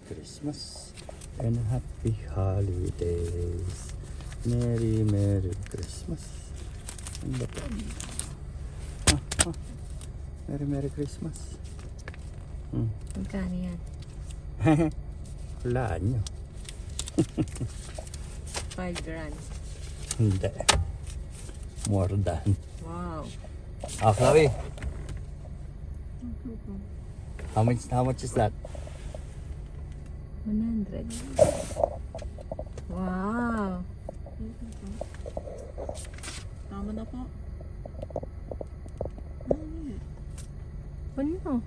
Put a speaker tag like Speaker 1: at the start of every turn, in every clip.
Speaker 1: Christmas and happy holidays. Merry, Merry Christmas. Ano ba ito? Merry, Merry Christmas.
Speaker 2: Magkano yan?
Speaker 1: Hulaan nyo.
Speaker 2: 5 grand.
Speaker 1: Hindi. More than.
Speaker 2: Wow.
Speaker 1: Chloe. How much is that?
Speaker 2: 100. Wow.
Speaker 3: Tama na po.
Speaker 2: Ano?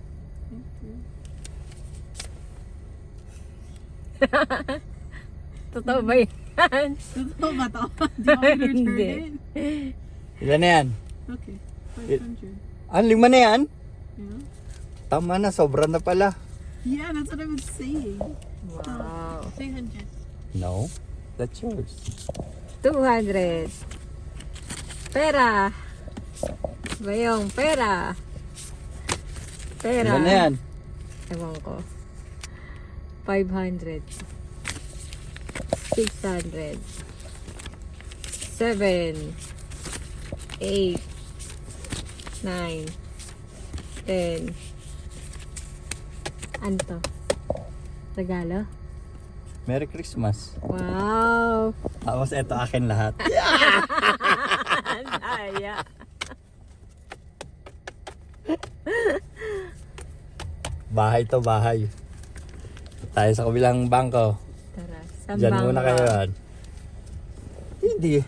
Speaker 2: Totoo ba yan?
Speaker 3: Totoo ba to? Di ba return it?
Speaker 1: Ilan na yan?
Speaker 3: Okay. 500.
Speaker 1: 5 na yan?
Speaker 3: Yeah.
Speaker 1: Tama na, sobra na pala.
Speaker 3: Yeah, that's what I was saying.
Speaker 2: Wow.
Speaker 3: 300.
Speaker 1: No, that's yours.
Speaker 2: 200. Pera. Bayong, pera. Pera.
Speaker 1: Ilan na yan?
Speaker 2: Ewan ko. 500. 600. 7. 8. 9. 10. Ano to? Regalo?
Speaker 1: Merry Christmas.
Speaker 2: Wow!
Speaker 1: Tapos eto akin lahat.
Speaker 2: Daya.
Speaker 1: Bahay to, bahay. Tayo sa kabilang bangko.
Speaker 2: Tara, sa
Speaker 1: Diyan
Speaker 2: bangko.
Speaker 1: muna kayo. Hindi.